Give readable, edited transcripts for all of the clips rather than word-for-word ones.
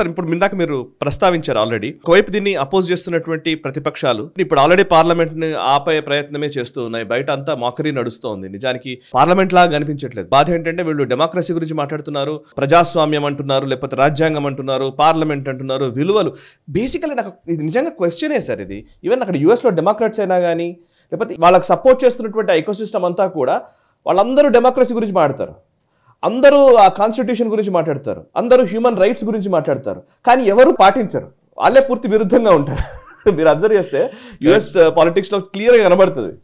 Sir ఇప్పుడు ఇందాక మీరు ప్రస్తావించారు ఆల్రెడీ, ఒకవైపు దీన్ని అపోజ్ చేస్తున్నటువంటి ప్రతిపక్షాలు ఇప్పుడు ఆల్రెడీ పార్లమెంట్ ని ఆపే ప్రయత్నమే చేస్తూ ఉన్నాయి, బయట అంతా మాకరీ నడుస్తోంది, నిజానికి పార్లమెంట్ లాగా కనిపించట్లేదు. బాధ ఏంటంటే వీళ్ళు డెమోక్రసీ గురించి మాట్లాడుతున్నారు, ప్రజాస్వామ్యం అంటున్నారు, లేకపోతే రాజ్యాంగం అంటున్నారు, పార్లమెంట్ అంటున్నారు, విలువలు. బేసికలీ నాకు ఇది నిజంగా క్వశ్చనే సార్. ఇది ఈవెన్ అక్కడ యూఎస్లో డెమోక్రాట్స్ అయినా కానీ లేకపోతే వాళ్ళకి సపోర్ట్ చేస్తున్నటువంటి ఎకోసిస్టమ్ అంతా కూడా వాళ్ళందరూ డెమోక్రసీ గురించి మాట్లాడతారు, అందరూ ఆ కాన్స్టిట్యూషన్ గురించి మాట్లాడతారు, అందరూ హ్యూమన్ రైట్స్ గురించి మాట్లాడతారు, కానీ ఎవరు పాటించరు, వాళ్ళే పూర్తి విరుద్ధంగా ఉంటారు. మీరు అబ్జర్వ్ చేస్తే యుఎస్ పాలిటిక్స్లో క్లియర్గా కనబడుతుంది.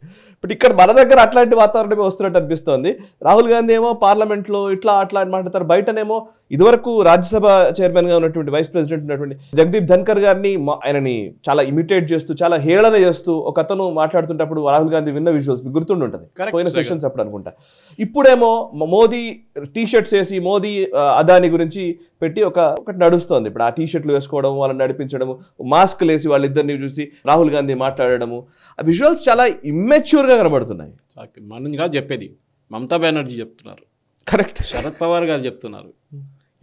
బట్ ఇక్కడ మన దగ్గర అట్లాంటి వాతావరణమే వస్తున్నట్టు అనిపిస్తోంది. రాహుల్ గాంధీ ఏమో పార్లమెంట్లో ఇట్లా అట్లా అని మాట్లాడతారు, బయటనేమో ఇదివరకు రాజ్యసభ చైర్మన్గా ఉన్నటువంటి వైస్ ప్రెసిడెంట్ ఉన్నటువంటి జగదీప్ ధన్కర్ గారిని ఆయనని చాలా ఇమిటేట్ చేస్తూ చాలా హేళన చేస్తూ ఒక అతను మాట్లాడుతుంటప్పుడు రాహుల్ గాంధీ విన్న విజువల్స్ మీకు గుర్తుండుంటుంది, పోయిన సెషన్స్ అప్పుడు అనుకుంటా. ఇప్పుడేమో మోదీ టీషర్ట్స్ వేసి మోదీ అదాని గురించి పెట్టి ఒకటి నడుస్తోంది. ఇప్పుడు ఆ టీషర్ట్లు వేసుకోవడం, వాళ్ళని నడిపించడము, మాస్క్లు వేసి వాళ్ళిద్దరిని చూసి రాహుల్ గాంధీ మాట్లాడడము, ఆ విజువల్స్ చాలా ఇమ్మెచ్యూర్గా కనబడుతున్నాయి. మనగా చెప్పేది మమతా బెనర్జీ చెప్తున్నారు, కరెక్ట్, శరద్ పవార్ గారు చెప్తున్నారు,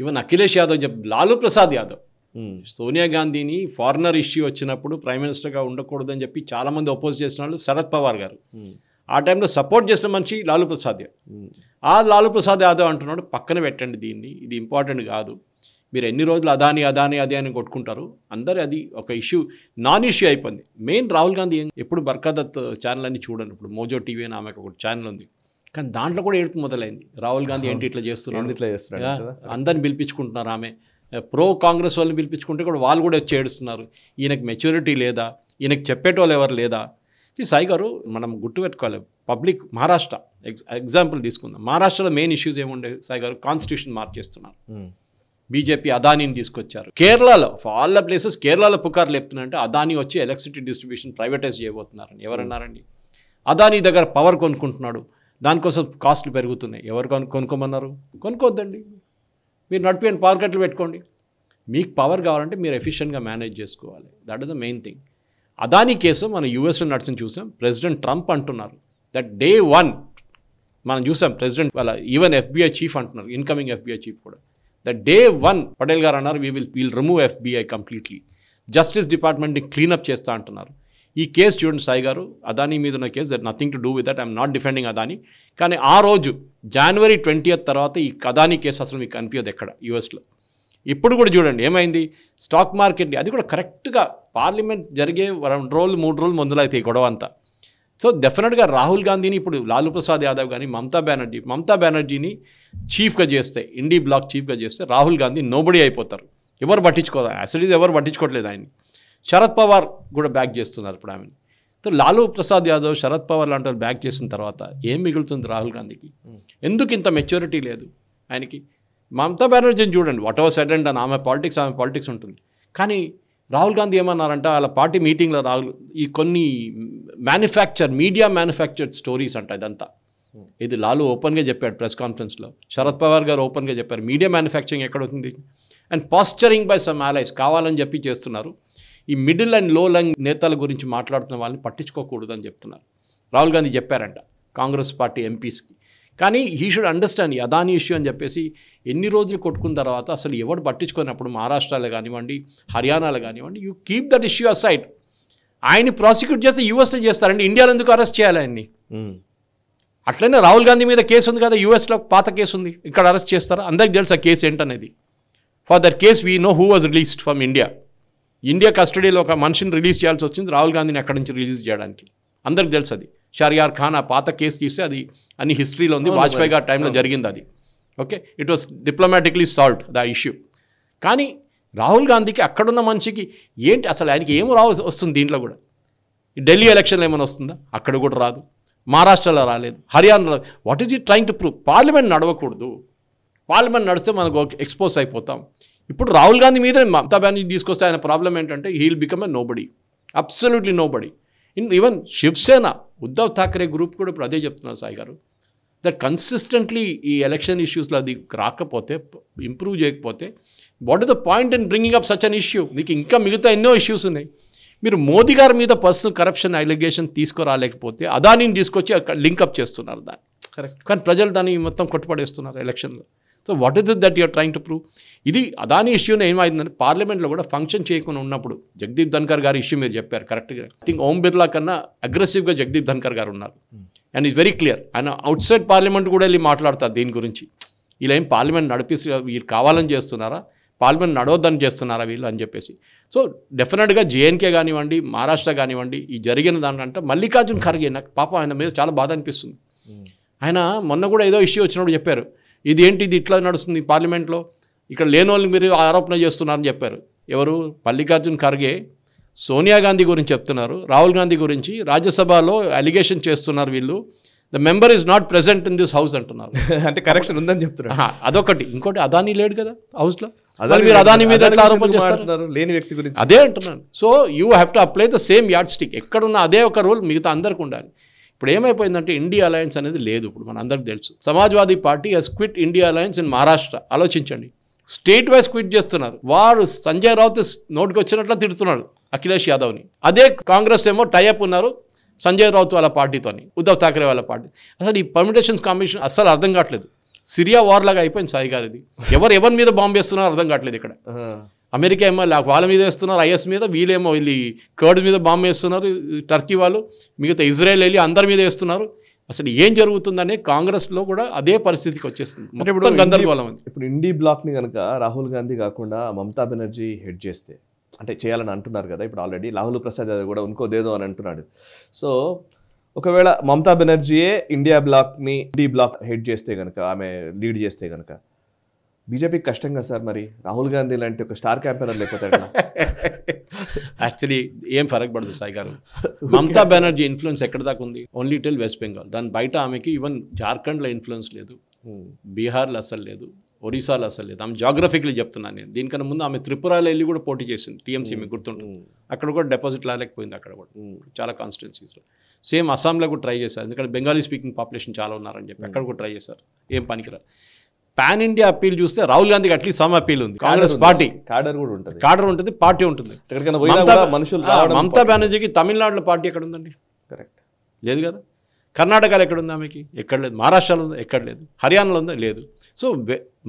ఈవెన్ అఖిలేష్ యాదవ్ లాలూ ప్రసాద్ యాదవ్ సోనియా గాంధీని ఫారినర్ ఇష్యూ వచ్చినప్పుడు ప్రైమ్ మినిస్టర్గా ఉండకూడదని చెప్పి చాలామంది అపోజ్ చేసిన వాళ్ళు శరద్ పవార్ గారు. ఆ టైంలో సపోర్ట్ చేసిన మనిషి లాలూ ప్రసాద్ యాదవ్. ఆ లాలూ ప్రసాద్ యాదవ్ అంటున్నాడు పక్కన పెట్టండి దీన్ని, ఇది ఇంపార్టెంట్ కాదు, మీరు ఎన్ని రోజులు అదాని అని కొట్టుకుంటారు, అందరూ అది ఒక ఇష్యూ నాన్ ఇష్యూ అయిపోయింది. మెయిన్ రాహుల్ గాంధీ ఎప్పుడు బర్కాదత్ ఛానల్ అని చూడండి, ఇప్పుడు మోజో టీవీ అని ఆమెకు ఒక ఛానల్ ఉంది, కానీ దాంట్లో కూడా ఏడుపు మొదలైంది. రాహుల్ గాంధీ ఏంటి ఇట్లా చేస్తున్నారు, అందరిని పిలిపించుకుంటున్నారు, ఆమె ప్రో కాంగ్రెస్ వాళ్ళని పిలిపించుకుంటే కూడా వాళ్ళు కూడా వచ్చి ఏడుస్తున్నారు, ఈయనకు మెచ్యూరిటీ లేదా, ఈయనకు చెప్పేటోళ్ళు ఎవరు లేదా. సాయి గారు మనం గుర్తుపెట్టుకోవాలి, పబ్లిక్ మహారాష్ట్ర ఎగ్జాంపుల్ తీసుకుందాం. మహారాష్ట్రలో మెయిన్ ఇష్యూస్ ఏముండే సాయి గారు, కాన్స్టిట్యూషన్ మార్చేస్తున్నారు, బీజేపీ అదానీని తీసుకొచ్చారు. కేరళలో ఆల్ ద ప్లేసెస్ కేరళలో పుకార్లు చెప్తున్నారంటే అదానీ వచ్చి ఎలక్ట్రిసిటీ డిస్ట్రిబ్యూషన్ ప్రైవేటైజ్ చేయబోతున్నారని. ఎవరన్నారండి? అదానీ దగ్గర పవర్ కొనుక్కుంటున్నాడు, దానికోసం కాస్ట్లు పెరుగుతున్నాయి. ఎవరు కొనుక్కోమన్నారు? కొనుక్కోవద్దండి, మీరు నడిపేయండి, పవర్ కట్లు పెట్టుకోండి. మీకు పవర్ కావాలంటే మీరు ఎఫిషియెంట్గా మేనేజ్ చేసుకోవాలి, that is the main thing. Adani case మన యూఎస్లో నడిచిన చూసాం. ప్రెసిడెంట్ ట్రంప్ అంటున్నారు దట్ డే 1 మనం చూసాం, ప్రెసిడెంట్ వాళ్ళ ఈవెన్ FBI చీఫ్ అంటున్నారు, ఇన్కమింగ్ FBI చీఫ్ కూడా, దట్ డే 1 పటేల్ గారు అన్నారు we'll remove FBI completely, justice డిపార్ట్మెంట్ని క్లీనప్ చేస్తా అంటున్నారు. ఈ కేసు చూడండి సాయి గారు, అదానీ మీద ఉన్న case, that nothing to do with that, I'm not defending Adani, కానీ ఆ రోజు January 20th తర్వాత ఈ అదానీ కేసు అసలు మీకు కనిపించదు ఎక్కడ యూఎస్లో. ఇప్పుడు కూడా చూడండి ఏమైంది, స్టాక్ మార్కెట్ అది కూడా కరెక్ట్గా పార్లమెంట్ జరిగే 2 రోజులు 3 రోజులు ముందులైతే ఈ గొడవ అంతా. సో డెఫినెట్గా రాహుల్ గాంధీని ఇప్పుడు లాలూ ప్రసాద్ యాదవ్ కానీ మమతా బెనర్జీని చీఫ్గా చేస్తే, ఇండీ బ్లాక్ చీఫ్గా చేస్తే రాహుల్ గాంధీ నోబడి అయిపోతారు, ఎవరు పట్టించుకోరు, అసలు ఎవరు పట్టించుకోవట్లేదు ఆయన్ని. శరద్ పవార్ కూడా బ్యాక్ చేస్తున్నారు ఇప్పుడు ఆమెను. సో లాలూ ప్రసాద్ యాదవ్, శరద్ పవార్ లాంటి వాళ్ళు బ్యాక్ చేసిన తర్వాత ఏం మిగులుతుంది రాహుల్ గాంధీకి? ఎందుకు ఇంత మెచ్యూరిటీ లేదు ఆయనకి? మమతా బెనర్జీని చూడండి, వాట్ ఎవర్ సెడ్ అండ్ ఆమె పాలిటిక్స్ ఉంటుంది, కానీ రాహుల్ గాంధీ ఏమన్నారంట వాళ్ళ పార్టీ మీటింగ్లో, రాహుల్ ఈ కొన్ని మీడియా మ్యానుఫ్యాక్చర్డ్ స్టోరీస్ అంట ఇదంతా. ఇది లాలూ ఓపెన్గా చెప్పాడు ప్రెస్ కాన్ఫరెన్స్లో, శరద్ పవార్ గారు ఓపెన్గా చెప్పారు, మీడియా మ్యానుఫ్యాక్చరింగ్ ఎక్కడ అవుతుంది, అండ్ పాస్చరింగ్ బై సమ్ allies కావాలని చెప్పి చేస్తున్నారు. ఈ మిడిల్ అండ్ లో లైన్ నేతల గురించి మాట్లాడుతున్న వాళ్ళని పట్టించుకోకూడదని చెప్తున్నారు. రాహుల్ గాంధీ చెప్పారంట కాంగ్రెస్ పార్టీ ఎంపీస్కి. కానీ హీ షుడ్ అండర్స్టాండ్ ఈ అదానీ ఇష్యూ అని చెప్పేసి ఎన్ని రోజులు కొట్టుకున్న తర్వాత అసలు ఎవరు పట్టించుకున్నప్పుడు మహారాష్ట్రలో కానివ్వండి, హర్యానాలో కానివ్వండి, you keep that issue aside. ఆయన్ని ప్రాసిక్యూట్ చేస్తే యూఎస్లో చేస్తారండి, ఇండియాలో ఎందుకు అరెస్ట్ చేయాలి ఆయన్ని? అట్లనే రాహుల్ గాంధీ మీద కేసు ఉంది కదా, యూఎస్లో పాత కేసు ఉంది, ఇక్కడ అరెస్ట్ చేస్తారా? అందరికి తెలుసు ఆ కేసు ఏంటనేది. For that case we know who was released from India కస్టడీలో ఒక మనిషిని రిలీజ్ చేయాల్సి వచ్చింది రాహుల్ గాంధీని ఎక్కడి నుంచి రిలీజ్ చేయడానికి, అందరికి తెలుసు అది. షర్యార్ ఖాన్ ఆ పాత కేసు తీస్తే అది అన్ని హిస్టరీలో ఉంది, వాజ్పేయి గారి టైంలో జరిగింది అది. Okay, it was diplomatically solved the issue. కానీ రాహుల్ గాంధీకి అక్కడున్న మనిషికి ఏంటి అసలు, ఆయనకి ఏమో వస్తుంది దీంట్లో కూడా. ఢిల్లీ ఎలక్షన్లో ఏమైనా వస్తుందా? అక్కడ కూడా రాదు, మహారాష్ట్రలో రాలేదు, హర్యానాలో. What is he trying to prove? Parliament నడవకూడదు, పార్లమెంట్ నడిస్తే మనకు ఎక్స్పోజ్ అయిపోతాం. ఇప్పుడు రాహుల్ గాంధీ మీద మమతా బెనర్జీ తీసుకొస్తే ఆయన ప్రాబ్లం ఏంటంటే he will become a nobody, absolutely nobody. Even Shiv Sena Uddhav Thackeray group కూడా ఇప్పుడు అదే చెప్తున్నారు సాయి గారు, దట్ కన్సిస్టెంట్లీ ఈ ఎలక్షన్ ఇష్యూస్లో అది రాకపోతే, ఇంప్రూవ్ చేయకపోతే, what is the point in bringing up such an issue? మీకు ఇంకా మిగతా ఎన్నో ఇష్యూస్ ఉన్నాయి. మీరు మోదీ గారి మీద పర్సనల్ కరప్షన్ అలిగేషన్ తీసుకురాలేకపోతే అదానీని తీసుకొచ్చి లింకప్ చేస్తున్నారు దాన్ని. కరెక్ట్, కానీ ప్రజలు దాన్ని మొత్తం కొట్టుపడేస్తున్నారు ఎలక్షన్లో. So what is it that you're trying to prove? ఇది అదాని ఇష్యూని ఏమైందంటే పార్లమెంట్లో కూడా ఫంక్షన్ చేయకుండా ఉన్నప్పుడు జగదీప్ ధన్కర్ గారి ఇష్యూ మీరు చెప్పారు కరెక్ట్గా. ఐ థింక్ ఓం బిర్లా కన్నా అగ్రెసివ్గా జగదీప్ ధన్కర్ గారు ఉన్నారు. And is very clear. ఆయన అవుట్ సైడ్ పార్లమెంట్ కూడా వెళ్ళి మాట్లాడతారు దీని గురించి. వీళ్ళు ఏం పార్లమెంట్ నడిపిస్తే వీళ్ళు కావాలని చేస్తున్నారా, పార్లమెంట్ నడవద్దని చేస్తున్నారా వీళ్ళు అని చెప్పేసి. సో డెఫినెట్గా జేఎన్కే కానివ్వండి, మహారాష్ట్ర కానివ్వండి, ఈ జరిగిన దాంట్లో మల్లికార్జున్ ఖర్గే నాకు పాపం ఆయన మీద చాలా బాధ అనిపిస్తుంది. ఆయన మొన్న కూడా ఏదో ఇష్యూ వచ్చినప్పుడు చెప్పారు, ఇది ఏంటి ఇది ఇట్లా నడుస్తుంది పార్లమెంట్లో, ఇక్కడ లేని వాళ్ళని మీరు ఆరోపణ చేస్తున్నారని చెప్పారు. ఎవరు? మల్లికార్జున్ ఖర్గే సోనియా గాంధీ గురించి చెప్తున్నారు, రాహుల్ గాంధీ గురించి రాజ్యసభలో అలిగేషన్ చేస్తున్నారు వీళ్ళు. The member is not present in this house అంటున్నారు. అంటే కరెక్షన్ ఉందని చెప్తున్నారు. అదొకటి. ఇంకోటి అదానీ లేడు కదా హౌస్లో, మీరు అదాని మీద ఎట్లా ఆరోపణ చేస్తున్నారు? లేని వ్యక్తి గురించి అదే అంటున్నాను. So you have to apply the same yard stick. ఎక్కడున్న అదే ఒక రూల్ మిగతా అందరికి ఉండాలి. ఇప్పుడు ఏమైపోయిందంటే ఇండియా అలయన్స్ అనేది లేదు. ఇప్పుడు మన అందరికి తెలుసు Samajwadi party has quit India alliance in Maharashtra. ఆలోచించండి, స్టేట్ వైజ్ క్విట్ చేస్తున్నారు. వారు సంజయ్ రౌత్ నోటికి వచ్చినట్లు తిడుతున్నాడు అఖిలేష్ యాదవ్ని. అదే కాంగ్రెస్ ఏమో టైఅప్ ఉన్నారు సంజయ్ రౌత్ వాళ్ళ పార్టీతోని, ఉద్ధవ్ ఠాక్రే వాళ్ళ పార్టీ. అసలు ఈ పర్మిటేషన్స్ కమిషన్ అస్సలు అర్థం కావట్లేదు. సిరియా వార్ లాగా అయిపోయింది సాయి గారు. ఇది ఎవరి మీద బాంబు వేస్తున్నారో అర్థం కావట్లేదు. ఇక్కడ అమెరికా ఏమో వాళ్ళ మీద వేస్తున్నారు, ఐఎస్ మీద, వీళ్ళేమో వెళ్ళి కర్డ్ మీద బాంబు వేస్తున్నారు, టర్కీ వాళ్ళు, మిగతా ఇజ్రాయెల్ వెళ్ళి అందరి మీద వేస్తున్నారు. అసలు ఏం జరుగుతుందనే కాంగ్రెస్లో కూడా అదే పరిస్థితికి వచ్చేస్తుంది. మొత్తం గందరగోళం ఉంది. ఇప్పుడు ఇండి బ్లాక్ని కనుక రాహుల్ గాంధీ కాకుండా మమతా బెనర్జీ హెడ్ చేస్తే, అంటే చేయాలని అంటున్నారు కదా ఇప్పుడు ఆల్రెడీ లాలూ ప్రసాద్ యాదవ్ కూడా ఇంకోదేదో అని అంటున్నాడు. సో ఒకవేళ మమతా బెనర్జీయే ఇండియా బ్లాక్ని ఇండి బ్లాక్ హెడ్ చేస్తే కనుక, ఆమె లీడ్ చేస్తే కనుక బీజేపీకి కష్టం కదా సార్. మరి రాహుల్ గాంధీ లాంటి ఒక స్టార్ క్యాంపెయినర్ లేకపోతే యాక్చువల్లీ ఏం ఫరక్ పడదు సాయి గారు. మమతా బెనర్జీ ఇన్ఫ్లుయెన్స్ ఎక్కడ దాకా ఉంది? Only till west Bengal. దాని బయట ఆమెకి ఈవెన్ జార్ఖండ్లో ఇన్ఫ్లుయెన్స్ లేదు, బీహార్లో అసలు లేదు, ఒరిస్సాలో అసలు లేదు. ఆమె జాగ్రఫికలీ చెప్తున్నాను నేను. దీనికన్నా ముందు ఆమె త్రిపురాలో వెళ్ళి కూడా పోటీ చేసింది టీఎంసీ, మీకు గుర్తుంటుంది. అక్కడ కూడా డిపాజిట్ రాలేకపోయింది. అక్కడ కూడా చాలా కాన్స్టిట్యున్సీస్లో. సేమ్ అస్సాంలో కూడా ట్రై చేశారు, ఎందుకంటే బెంగాలీ స్పీకింగ్ పాపులేషన్ చాలా ఉన్నారని చెప్పి అక్కడ కూడా ట్రై చేశారు. ఏం పనికిరారు. పాన్ ఇండియా అప్పీల్ చూస్తే రాహుల్ గాంధీకి అట్లీస్ట్ సమ్ అప్పీల్ ఉంది. కాంగ్రెస్ పార్టీ కాడర్ కూడా ఉంటుంది, కాడర్ ఉంటుంది, పార్టీ ఉంటుంది. మమతా బెనర్జీకి తమిళనాడులో పార్టీ ఎక్కడ ఉందండి? కరెక్ట్ లేదు కదా. కర్ణాటకలో ఎక్కడ ఉంది ఆమెకి? ఎక్కడ లేదు. మహారాష్ట్రలో ఉందా? ఎక్కడ లేదు. హర్యానాలో ఉందా? లేదు. సో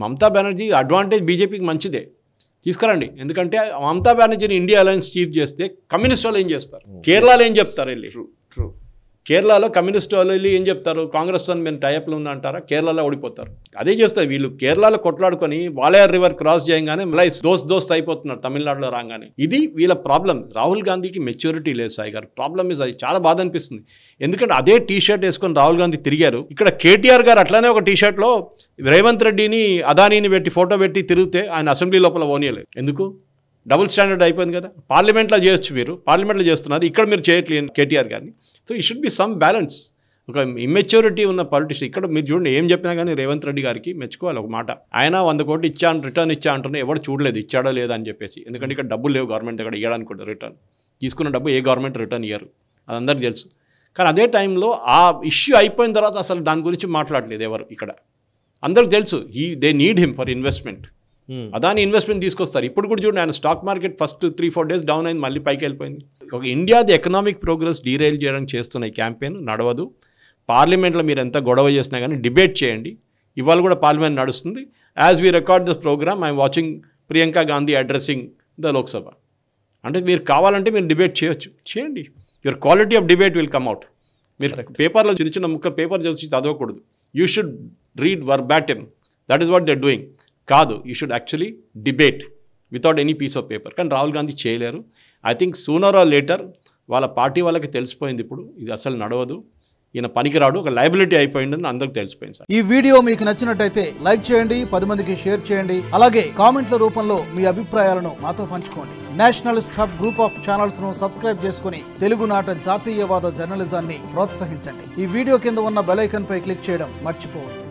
మమతా బెనర్జీ అడ్వాంటేజ్ బీజేపీకి మంచిదే, తీసుకురండి. ఎందుకంటే మమతా బెనర్జీని ఇండియా అలయన్స్ చీఫ్ చేస్తే కమ్యూనిస్ట్ వాళ్ళు ఏం చేస్తారు? కేరళలో ఏం చెప్తారు వెళ్ళి? ట్రూ. కేరళలో కమ్యూనిస్ట్ వాళ్ళు వెళ్ళి ఏం చెప్తారు? కాంగ్రెస్తో మేము టైఅప్లో ఉన్నా అంటారా? కేరళలో ఓడిపోతారు. అదే చేస్తారు వీళ్ళు. కేరళలో కొట్లాడుకొని వాలయర్ రివర్ క్రాస్ చేయగానే మళ్ళీ దోస్త్ అయిపోతున్నారు తమిళనాడులో రాగానే. ఇది వీళ్ళ ప్రాబ్లం. రాహుల్ గాంధీకి మెచ్యూరిటీ లేదు సాయి గారు. ప్రాబ్లం ఇస్ అది. చాలా బాధ అనిపిస్తుంది. ఎందుకంటే అదే టీ షర్ట్ వేసుకొని రాహుల్ గాంధీ తిరిగారు. ఇక్కడ కేటీఆర్ గారు అట్లానే ఒక టీ షర్ట్లో రేవంత్ రెడ్డిని అదానీని పెట్టి ఫోటో పెట్టి తిరిగితే ఆయన అసెంబ్లీ లోపల ఓనియలేదు. ఎందుకు? డబుల్ స్టాండర్డ్ అయిపోయింది కదా. పార్లమెంట్లో చేయొచ్చు, మీరు పార్లమెంట్లో చేస్తున్నారు, ఇక్కడ మీరు చేయట్లేదు కేటీఆర్ గారిని. సో ఈ షుడ్ బి సమ్ బ్యాలెన్స్. ఒక ఇమ్మెచ్యూరిటీ ఉన్న పాలిటిషియన్. ఇక్కడ మీరు చూడండి, ఏం చెప్పినా కానీ రేవంత్ రెడ్డి గారికి మెచ్చుకోవాలి ఒక మాట. ఆయన 100 కోట్లు ఇచ్చాను, రిటర్న్ ఇచ్చా అంటున్నా, ఎవరు చూడలేదు ఇచ్చాడో లేదా అని చెప్పేసి. ఎందుకంటే ఇక్కడ డబ్బులు లేవు గవర్నమెంట్ దగ్గర ఇవ్వడానికి కూడా. రిటర్న్ తీసుకున్న డబ్బు ఏ గవర్నమెంట్ రిటర్న్ ఇయ్యరు, అది అందరికీ తెలుసు. కానీ అదే టైంలో ఆ ఇష్యూ అయిపోయిన తర్వాత అసలు దాని గురించి మాట్లాడలేదు ఎవరు ఇక్కడ. అందరికి తెలుసు they need him for investment. Adani investment తీసుకొస్తారు. ఇప్పుడు కూడా చూడండి, ఆయన stock market first 3-4 days down అయింది, మళ్ళీ పైకి వెళ్ళిపోయింది. ఒక ఇండియాది ఎకనామిక్ ప్రోగ్రెస్ డీరైల్ చేయడానికి చేస్తున్న ఈ క్యాంపెయిన్ నడవదు. పార్లమెంట్లో మీరు ఎంత గొడవ చేసినా కానీ డిబేట్ చేయండి. ఇవాళ కూడా పార్లమెంట్ నడుస్తుంది. As we record this programme I'm watching Priyanka Gandhi addressing the Lok Sabha. అంటే మీరు కావాలంటే మీరు డిబేట్ చేయొచ్చు, చేయండి. Your quality of debate will come out. మీరు పేపర్లో చిన్న ముక్క పేపర్ చూసి చదవకూడదు. You should read verbatim. That is what they doing. కాదు, you should actually debate without any piece of paper. కానీ రాహుల్ గాంధీ చేయలేరు. I think sooner or later వాళ్ళ పార్టీ వాళ్ళకి తెలిసిపోయింది ఇప్పుడు ఇది అసలు నడవదు, ఈయన పనికిరాడు, ఒక లయబిలిటీ అయిపోయిందని అందరికి తెలిసిపోయింది. సార్, ఈ వీడియో మీకు నచ్చినట్టయితే లైక్ చేయండి, 10 మందికి షేర్ చేయండి. అలాగే కామెంట్ల రూపంలో మీ అభిప్రాయాలను మాతో పంచుకోండి. Nationalist hub group of channels ను సబ్స్క్రైబ్ చేసుకుని తెలుగునాట జాతీయవాద జర్నలిజాన్ని ప్రోత్సహించండి. ఈ వీడియో కింద ఉన్న బెల్ ఐకాన్ పై క్లిక్ చేయడం మర్చిపోవద్దు.